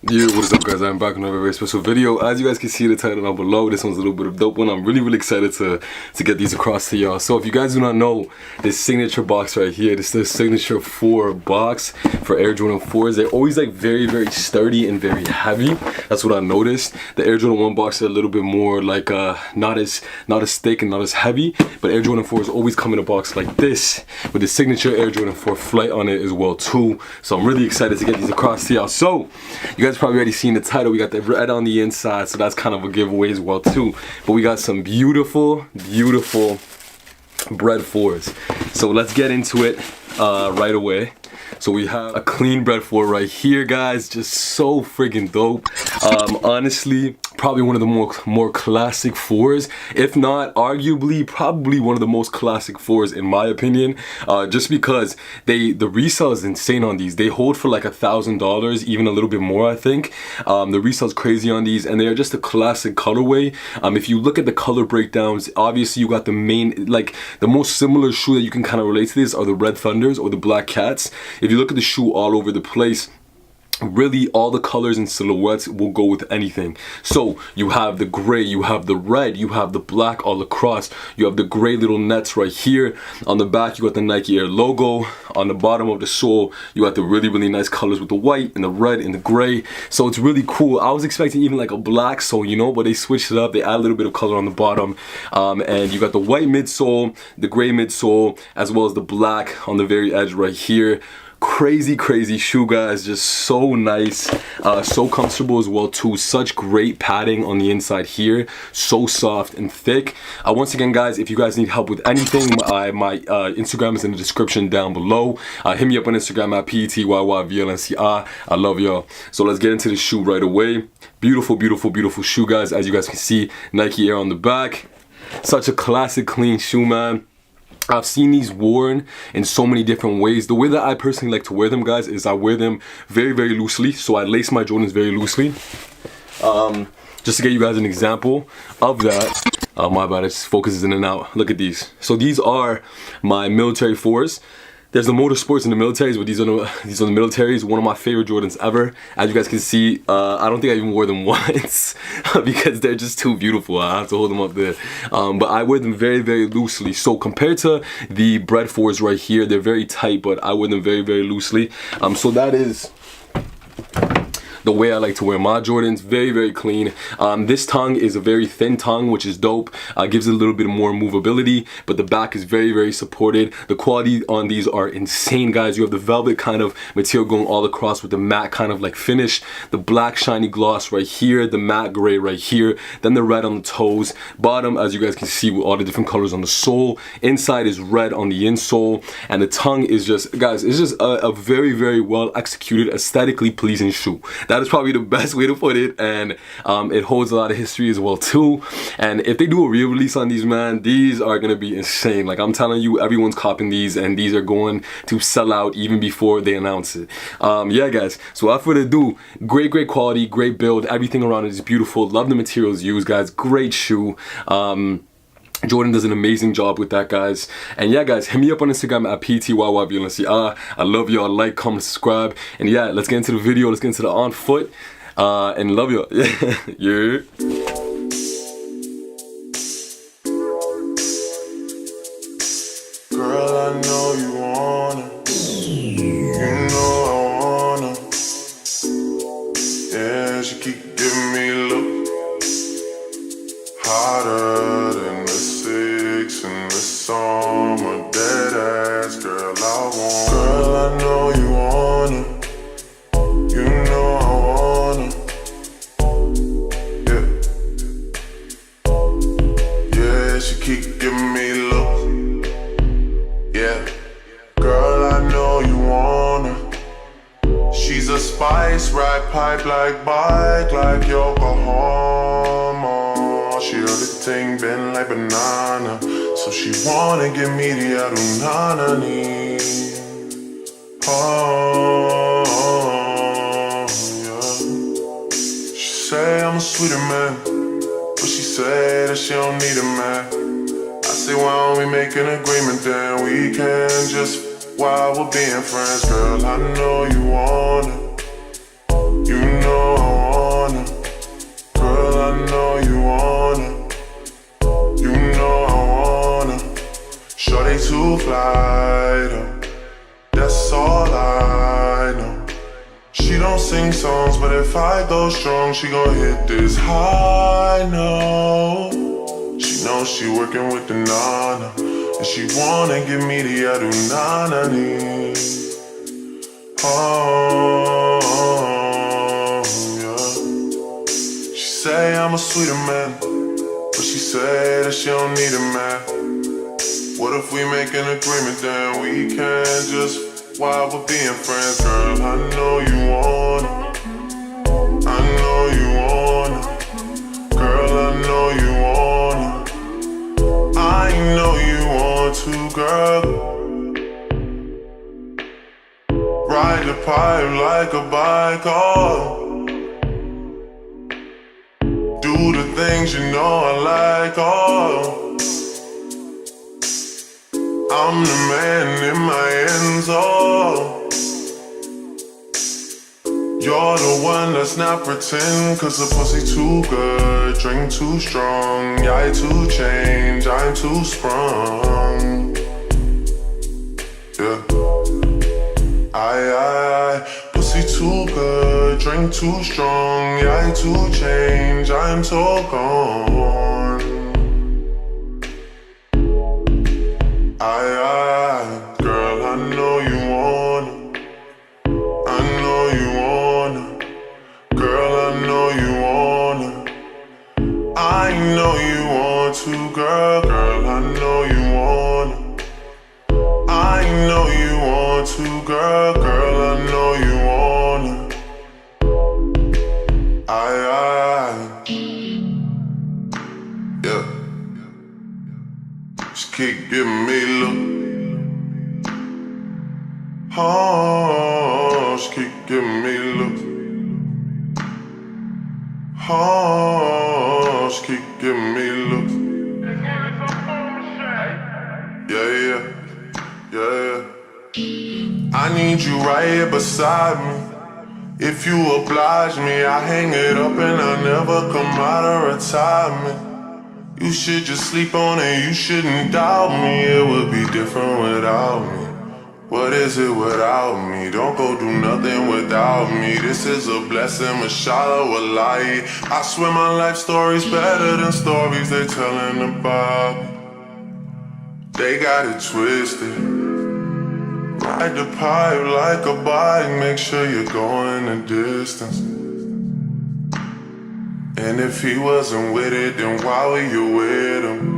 Yeah, what is up guys, I'm back with another very special video. As you guys can see the title down below, this one's a little bit of dope one. I'm really excited to get these across to y'all. So if you guys do not know, this signature box right here, this is the signature 4 box for Air Jordan 4s. They're always like very sturdy and very heavy. That's what I noticed. The Air Jordan 1 box are a little bit more like not as thick and not as heavy, but Air Jordan 4s always come in a box like this with the signature Air Jordan 4 flight on it as well too. So I'm really excited to get these across to y'all. So you guys probably already seen the title. We got the red on the inside, so that's kind of a giveaway as well too. But we got some beautiful Bred 4s. So let's get into it right away. So we have a clean Bred 4 right here, guys. Just so friggin' dope. Honestly, probably one of the more classic 4s, if not arguably probably one of the most classic 4s in my opinion, just because the resale is insane on these. They hold for like $1,000, even a little bit more I think. The resale is crazy on these, and they are just a classic colorway. If you look at the color breakdowns, obviously you got the main, like the most similar shoe that you can kind of relate to this are the Red Thunders or the Black Cats. If you look at the shoe all over the place, really all the colors and silhouettes will go with anything. So you have the gray, you have the red, you have the black all across, you have the gray little nets right here. On the back you got the Nike Air logo. On the bottom of the sole you got the really nice colors with the white and the red and the gray. So it's really cool. I was expecting even like a black sole, you know, but they switched it up. They add a little bit of color on the bottom, and you got the white midsole, the gray midsole, as well as the black on the very edge right here. Crazy shoe, guys. Just so nice, so comfortable as well too. Such great padding on the inside here, so soft and thick. Once again guys, if you guys need help with anything, my Instagram is in the description down below. Hit me up on Instagram at PETYYVLNCI. I love y'all. So let's get into the shoe right away. Beautiful shoe, guys. As you guys can see, Nike Air on the back. Such a classic clean shoe, man. I've seen these worn in so many different ways. The way that I personally like to wear them, guys, is I wear them very loosely. So I lace my Jordans very loosely. Just to get you guys an example of that. My bad, it just focuses in and out. Look at these. So these are my military 4s. There's the motorsports and the militaries, but these are the militaries. One of my favorite Jordans ever. As you guys can see, I don't think I even wore them once because they're just too beautiful. I have to hold them up there. But I wear them very loosely. So compared to the Bred 4s right here, they're very tight, but I wear them very loosely. So that is the way I like to wear my Jordans. Very clean. This tongue is a very thin tongue, which is dope. Gives it a little bit more movability, but the back is very supported. The quality on these are insane, guys. You have the velvet kind of material going all across with the matte kind of like finish, the black shiny gloss right here, the matte gray right here, then the red on the toes. Bottom, as you guys can see, with all the different colors on the sole. Inside is red on the insole, and the tongue is just, guys, it's just a very well executed, aesthetically pleasing shoe. That is probably the best way to put it, and it holds a lot of history as well too. And if they do a re-release on these, man, these are gonna be insane. Like I'm telling you, everyone's copping these, and these are going to sell out even before they announce it. Yeah, guys. So without further ado, great quality, great build. Everything around it is beautiful. Love the materials used, guys. Great shoe. Jordan does an amazing job with that, guys. And yeah, guys, hit me up on Instagram at PETYYVLNCI. I love y'all. Like, comment, subscribe. And yeah, let's get into the video. Let's get into the on foot. And love y'all. Yeah. Girl, I know you wanna. You know I wanna. Yeah, she keep giving me look hotter than the 6 in the summer. Dead ass, girl, I want. Girl, I know you wanna. You know I wanna. Yeah, she keep giving me look. Yeah, girl, I know you wanna. She's a spice, ride pipe like bike, like Yokohama. She heard the thing bend like banana, so she wanna give me the adunanani. Oh, yeah. She say I'm a sweeter man, but she say that she don't need a man. I say, why don't we make an agreement, then we can just, while we're being friends. Girl, I know you want it. You know songs, but if I go strong, she gon' hit this high note. She knows she working with the nana, and she wanna give me the adunanani. Oh, yeah. She say I'm a sweeter man, but she say that she don't need a man. What if we make an agreement, then we can just while we're being friends, girl? I know you wanna, I know you wanna, girl, I know you wanna, I know you want to, girl. Ride the pipe like a bike, oh. Do the things you know I like, oh. I'm the man in my ends, oh. You're the one that's not pretend, cause the pussy too good, drink too strong. I too change, I'm too sprung. Yeah. I pussy too good, drink too strong. I too change, I'm so gone. Girl, I know you wanna, I know you wanna, girl, I know you wanna, I know you want to, girl, girl, I know you wanna, I know you want to, girl, girl, I know you wanna, yeah. Just keep giving me love. Oh, just keep giving me love. Oh, just keep giving me love. Yeah. I need you right here beside me. If you oblige me, I hang it up and I'll never come out of retirement. You should just sleep on it, you shouldn't doubt me. It would be different without me. What is it without me? Don't go do nothing without me. This is a blessing, mashallah, wallahi. I swear my life story's better than stories they telling about me. They got it twisted. Ride the pipe like a bike, make sure you're going the distance. And if he wasn't with it, then why were you with him?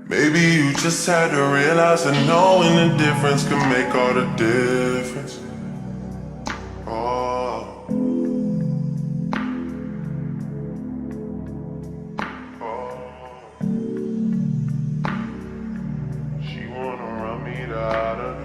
Maybe you just had to realize that knowing the difference can make all the difference. Oh. She wanna run me out of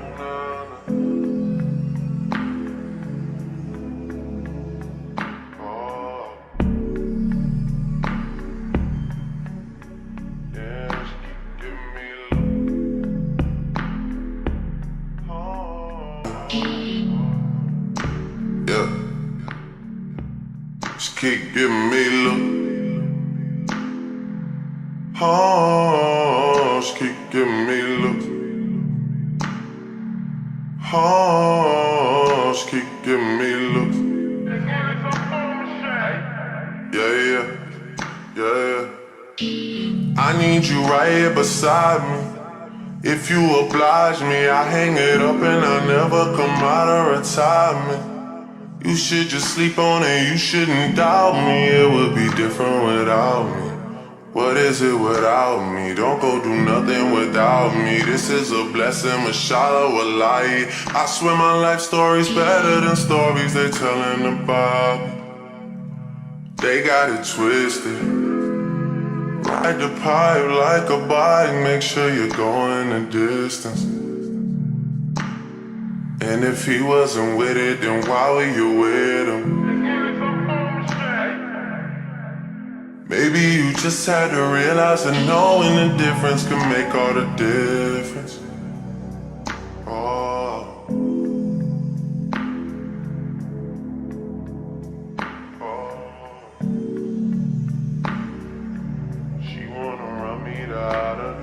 keep giving me love. Oh, just keep giving me love. Oh, just keep giving me love. Yeah. I need you right here beside me. If you oblige me, I hang it up and I'll never come out of retirement. You should just sleep on it, you shouldn't doubt me. It would be different without me. What is it without me? Don't go do nothing without me. This is a blessing, mashallah, wallahi. I swear my life story's better than stories they telling about me. They got it twisted. Ride the pipe like a bike, make sure you're going the distance. And if he wasn't with it, then why were you with him? Maybe you just had to realize that knowing the difference can make all the difference. Oh. She wanna run me out of